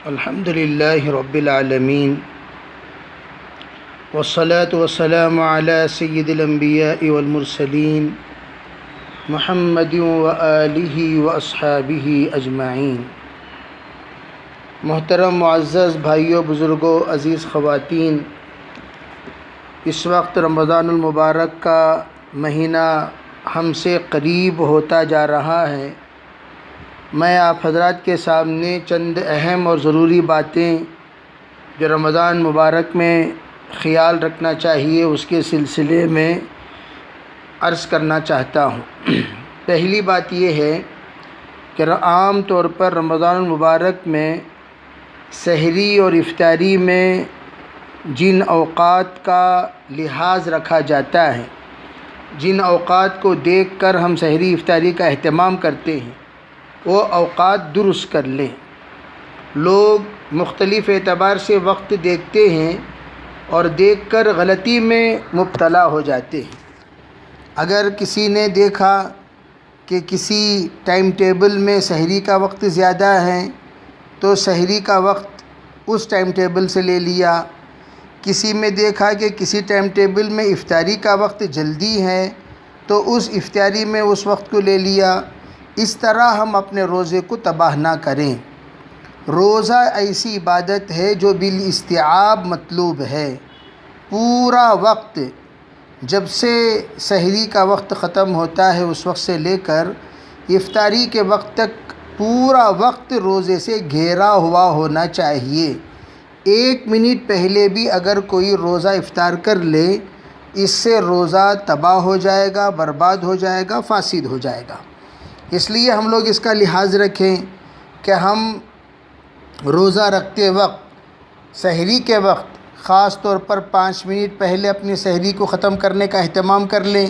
الحمد للہ رب العالمین والصلاة والسلام علی سید الانبیاء والمرسلین محمد وآلہ واصحابہ اجمعین۔ محترم معزز بھائیوں، بزرگوں، عزیز خواتین، اس وقت رمضان المبارک کا مہینہ ہم سے قریب ہوتا جا رہا ہے۔ میں آپ حضرات کے سامنے چند اہم اور ضروری باتیں جو رمضان مبارک میں خیال رکھنا چاہیے اس کے سلسلے میں عرض کرنا چاہتا ہوں۔ پہلی بات یہ ہے کہ عام طور پر رمضان المبارک میں سحری اور افطاری میں جن اوقات کا لحاظ رکھا جاتا ہے، جن اوقات کو دیکھ کر ہم سحری افطاری کا اہتمام کرتے ہیں، وہ اوقات درست کر لیں۔ لوگ مختلف اعتبار سے وقت دیکھتے ہیں اور دیکھ کر غلطی میں مبتلا ہو جاتے ہیں۔ اگر کسی نے دیکھا کہ کسی ٹائم ٹیبل میں سحری کا وقت زیادہ ہے تو سحری کا وقت اس ٹائم ٹیبل سے لے لیا، کسی میں دیکھا کہ کسی ٹائم ٹیبل میں افطاری کا وقت جلدی ہے تو اس افطاری میں اس وقت کو لے لیا۔ اس طرح ہم اپنے روزے کو تباہ نہ کریں۔ روزہ ایسی عبادت ہے جو بالاستیعاب مطلوب ہے۔ پورا وقت جب سے سحری کا وقت ختم ہوتا ہے اس وقت سے لے کر افطاری کے وقت تک پورا وقت روزے سے گھیرا ہوا ہونا چاہیے۔ 1 منٹ پہلے بھی اگر کوئی روزہ افطار کر لے، اس سے روزہ تباہ ہو جائے گا، برباد ہو جائے گا، فاسد ہو جائے گا۔ اس لیے ہم لوگ اس کا لحاظ رکھیں کہ ہم روزہ رکھتے وقت سحری کے وقت خاص طور پر 5 منٹ پہلے اپنی سحری کو ختم کرنے کا اہتمام کر لیں،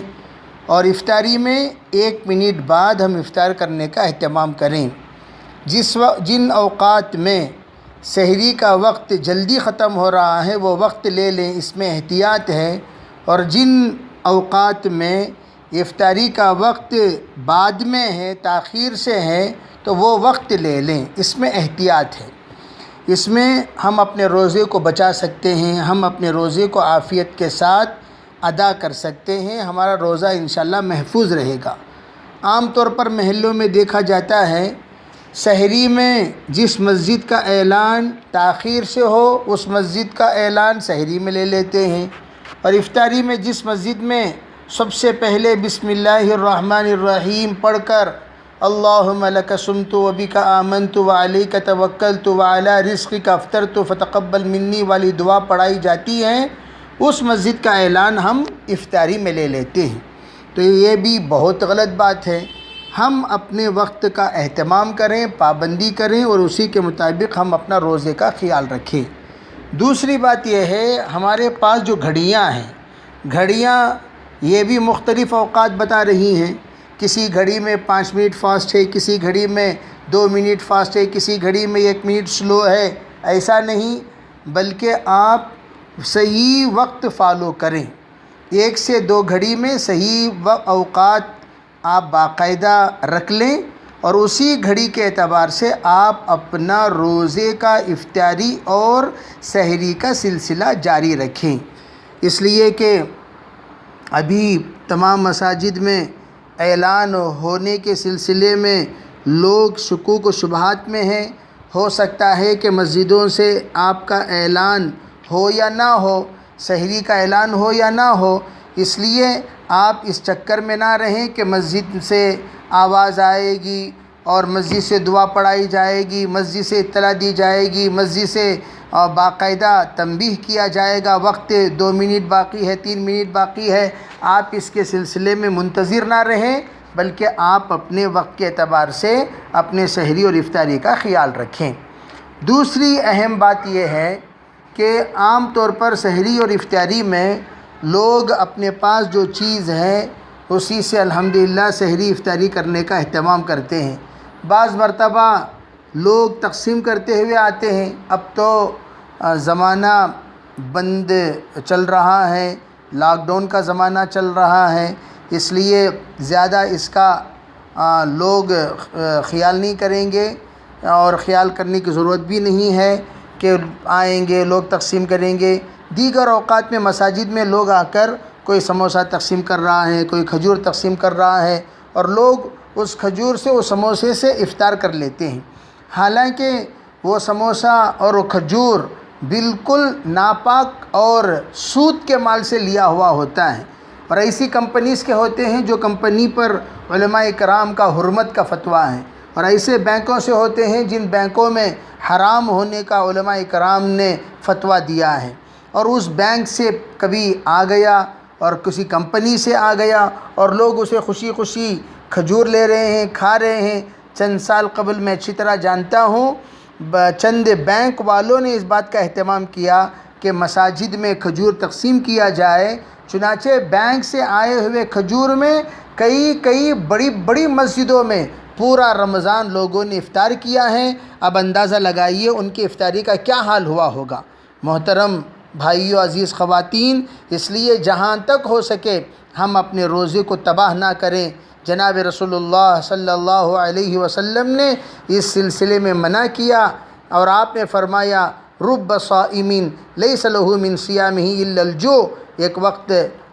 اور افطاری میں 1 منٹ بعد ہم افطار کرنے کا اہتمام کریں۔ جن اوقات میں سحری کا وقت جلدی ختم ہو رہا ہے وہ وقت لے لیں، اس میں احتیاط ہے، اور جن اوقات میں افطاری کا وقت بعد میں ہے، تاخیر سے ہے، تو وہ وقت لے لیں، اس میں احتیاط ہے۔ اس میں ہم اپنے روزے کو بچا سکتے ہیں، ہم اپنے روزے کو عافیت کے ساتھ ادا کر سکتے ہیں، ہمارا روزہ انشاءاللہ محفوظ رہے گا۔ عام طور پر محلوں میں دیکھا جاتا ہے سحری میں جس مسجد کا اعلان تاخیر سے ہو اس مسجد کا اعلان سحری میں لے لیتے ہیں، اور افطاری میں جس مسجد میں سب سے پہلے بسم اللہ الرحمن الرحیم پڑھ کر اللہم لک صمت وبک آمنت وعلیک توکلت وعلی رزقک افطرت فتقبل منی والی دعا پڑھائی جاتی ہے، اس مسجد کا اعلان ہم افطاری میں لے لیتے ہیں، تو یہ بھی بہت غلط بات ہے۔ ہم اپنے وقت کا اہتمام کریں، پابندی کریں، اور اسی کے مطابق ہم اپنا روزے کا خیال رکھیں۔ دوسری بات یہ ہے، ہمارے پاس جو گھڑیاں ہیں، گھڑیاں یہ بھی مختلف اوقات بتا رہی ہیں۔ کسی گھڑی میں 5 منٹ فاسٹ ہے، کسی گھڑی میں 2 منٹ فاسٹ ہے، کسی گھڑی میں 1 منٹ سلو ہے۔ ایسا نہیں، بلکہ آپ صحیح وقت فالو کریں۔ 1 سے 2 گھڑی میں صحیح اوقات آپ باقاعدہ رکھ لیں، اور اسی گھڑی کے اعتبار سے آپ اپنا روزے کا افطاری اور سحری کا سلسلہ جاری رکھیں۔ اس لیے کہ ابھی تمام مساجد میں اعلان ہونے کے سلسلے میں لوگ شکوک و شبہات میں ہیں۔ ہو سکتا ہے کہ مسجدوں سے آپ کا اعلان ہو یا نہ ہو، سحری کا اعلان ہو یا نہ ہو، اس لیے آپ اس چکر میں نہ رہیں کہ مسجد سے آواز آئے گی اور مسجد سے دعا پڑھائی جائے گی، مسجد سے اطلاع دی جائے گی، مسجد سے باقاعدہ تنبیہ کیا جائے گا، وقت 2 منٹ باقی ہے، 3 منٹ باقی ہے۔ آپ اس کے سلسلے میں منتظر نہ رہیں، بلکہ آپ اپنے وقت کے اعتبار سے اپنے سحری اور افطاری کا خیال رکھیں۔ دوسری اہم بات یہ ہے کہ عام طور پر سحری اور افطاری میں لوگ اپنے پاس جو چیز ہے اسی سے الحمدللہ سحری افطاری کرنے کا اہتمام کرتے ہیں۔ بعض مرتبہ لوگ تقسیم کرتے ہوئے آتے ہیں۔ اب تو زمانہ بند چل رہا ہے، لاک ڈاؤن کا زمانہ چل رہا ہے، اس لیے زیادہ اس کا لوگ خیال نہیں کریں گے۔ اور خیال کرنے کی ضرورت بھی نہیں ہے کہ آئیں گے لوگ تقسیم کریں گے۔ دیگر اوقات میں مساجد میں لوگ آ کر کوئی سموسہ تقسیم کر رہا ہے، کوئی کھجور تقسیم کر رہا ہے، اور لوگ اس کھجور سے، اس سموسے سے افطار کر لیتے ہیں، حالانکہ وہ سموسہ اور وہ کھجور بالکل ناپاک اور سود کے مال سے لیا ہوا ہوتا ہے، اور ایسی کمپنیز کے ہوتے ہیں جو کمپنی پر علماء کرام کا حرمت کا فتویٰ ہے، اور ایسے بینکوں سے ہوتے ہیں جن بینکوں میں حرام ہونے کا علماء کرام نے فتویٰ دیا ہے، اور اس بینک سے کبھی آ گیا اور کسی کمپنی سے آ گیا اور لوگ اسے خوشی خوشی کھجور لے رہے ہیں، کھا رہے ہیں۔ چند سال قبل میں اچھی طرح جانتا ہوں چند بینک والوں نے اس بات کا اہتمام کیا کہ مساجد میں کھجور تقسیم کیا جائے، چنانچہ بینک سے آئے ہوئے کھجور میں کئی بڑی مسجدوں میں پورا رمضان لوگوں نے افطار کیا ہے۔ اب اندازہ لگائیے ان کی افطاری کا کیا حال ہوا ہوگا۔ محترم بھائیو، عزیز خواتین، اس لیے جہاں تک ہو سکے ہم اپنے روزے کو تباہ نہ کریں۔ جناب رسول اللہ صلی اللہ علیہ وسلم نے اس سلسلے میں منع کیا، اور آپ نے فرمایا رب صائم لیس لہ من صیامہ الا الجوع، ایک وقت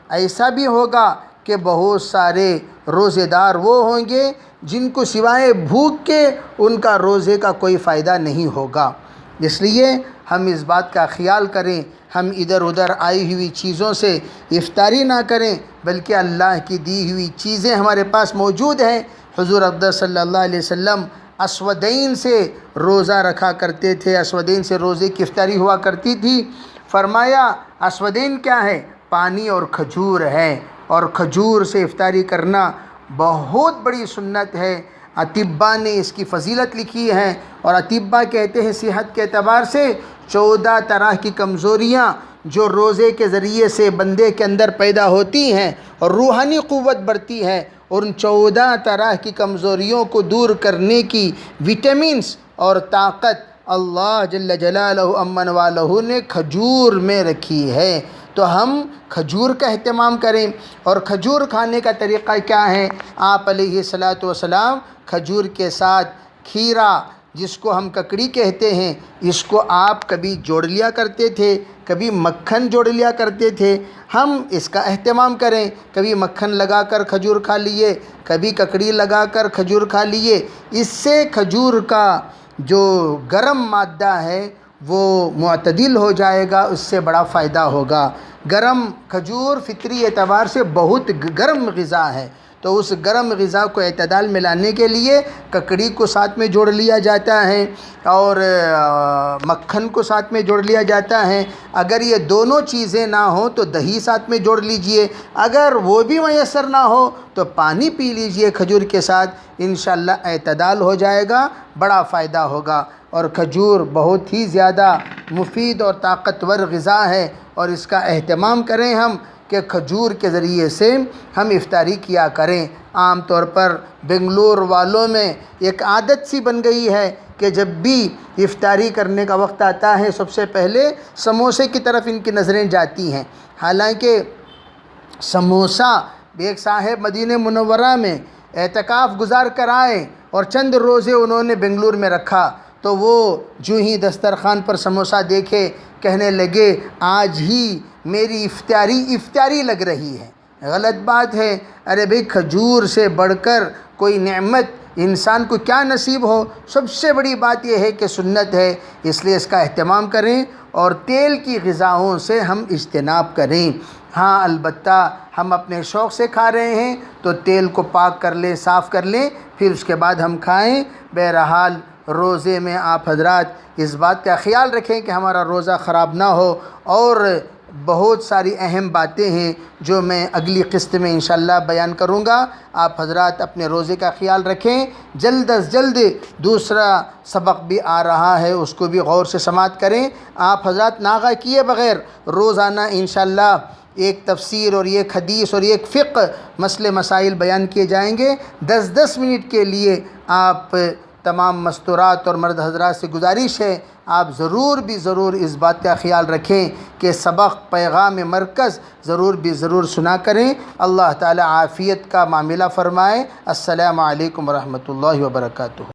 ایسا بھی ہوگا کہ بہت سارے روزے دار وہ ہوں گے جن کو سوائے بھوک کے ان کا روزے کا کوئی فائدہ نہیں ہوگا۔ اس لیے ہم اس بات کا خیال کریں، ہم ادھر ادھر آئی ہوئی چیزوں سے افطاری نہ کریں، بلکہ اللہ کی دی ہوئی چیزیں ہمارے پاس موجود ہیں۔ حضور اقدس صلی اللہ علیہ وسلم اسودین سے روزہ رکھا کرتے تھے، اسودین سے روزے کی افطاری ہوا کرتی تھی۔ فرمایا اسودین کیا ہے؟ پانی اور کھجور ہے، اور کھجور سے افطاری کرنا بہت بڑی سنت ہے۔ اطباء نے اس کی فضیلت لکھی ہے، اور اطباء کہتے ہیں صحت کے اعتبار سے 14 طرح کی کمزوریاں جو روزے کے ذریعے سے بندے کے اندر پیدا ہوتی ہیں اور روحانی قوت بڑھتی ہے، اور ان 14 طرح کی کمزوریوں کو دور کرنے کی وٹامنس اور طاقت اللہ جل جلالہ امن والہ نے کھجور میں رکھی ہے۔ تو ہم کھجور کا اہتمام کریں، اور کھجور کھانے کا طریقہ کیا ہے؟ آپ علیہ الصلاۃ والسلام کھجور کے ساتھ کھیرا، جس کو ہم ککڑی کہتے ہیں، اس کو آپ کبھی جوڑ لیا کرتے تھے، کبھی مکھن جوڑ لیا کرتے تھے۔ ہم اس کا اہتمام کریں، کبھی مکھن لگا کر کھجور کھا لیے، کبھی ککڑی لگا کر کھجور کھا لیے۔ اس سے کھجور کا جو گرم مادہ ہے وہ معتدل ہو جائے گا، اس سے بڑا فائدہ ہوگا۔ گرم کھجور فطری اعتبار سے بہت گرم غذا ہے، تو اس گرم غذا کو اعتدال میں لانے کے لیے ککڑی کو ساتھ میں جوڑ لیا جاتا ہے، اور مکھن کو ساتھ میں جوڑ لیا جاتا ہے۔ اگر یہ دونوں چیزیں نہ ہوں تو دہی ساتھ میں جوڑ لیجئے، اگر وہ بھی میسر نہ ہو تو پانی پی لیجئے کھجور کے ساتھ، انشاءاللہ اعتدال ہو جائے گا، بڑا فائدہ ہوگا۔ اور کھجور بہت ہی زیادہ مفید اور طاقتور غذا ہے، اور اس کا اہتمام کریں ہم کہ کھجور کے ذریعے سے ہم افطاری کیا کریں۔ عام طور پر بنگلور والوں میں ایک عادت سی بن گئی ہے کہ جب بھی افطاری کرنے کا وقت آتا ہے سب سے پہلے سموسے کی طرف ان کی نظریں جاتی ہیں، حالانکہ سموسہ ایک صاحب مدینہ منورہ میں اعتکاف گزار کر آئے اور چند روزے انہوں نے بنگلور میں رکھا، تو وہ جو ہی دسترخوان پر سموسہ دیکھے کہنے لگے آج ہی میری افطاری لگ رہی ہے۔ غلط بات ہے۔ ارے بھئی، کھجور سے بڑھ کر کوئی نعمت انسان کو کیا نصیب ہو؟ سب سے بڑی بات یہ ہے کہ سنت ہے، اس لیے اس کا اہتمام کریں، اور تیل کی غذاؤں سے ہم اجتناب کریں۔ ہاں البتہ ہم اپنے شوق سے کھا رہے ہیں تو تیل کو پاک کر لیں، صاف کر لیں، پھر اس کے بعد ہم کھائیں۔ بہرحال روزے میں آپ حضرات اس بات کا خیال رکھیں کہ ہمارا روزہ خراب نہ ہو، اور بہت ساری اہم باتیں ہیں جو میں اگلی قسط میں انشاءاللہ بیان کروں گا۔ آپ حضرات اپنے روزے کا خیال رکھیں۔ جلد از جلد دوسرا سبق بھی آ رہا ہے، اس کو بھی غور سے سماعت کریں۔ آپ حضرات ناغہ کیے بغیر روزانہ انشاءاللہ ایک تفسیر اور ایک حدیث اور ایک فقہ مسئلے مسائل بیان کیے جائیں گے۔ 10 منٹ کے لیے آپ تمام مستورات اور مرد حضرات سے گزارش ہے، آپ ضرور اس بات کا خیال رکھیں کہ سبق پیغام مرکز ضرور سنا کریں۔ اللہ تعالی عافیت کا معاملہ فرمائے۔ السلام علیکم ورحمۃ اللہ وبرکاتہ۔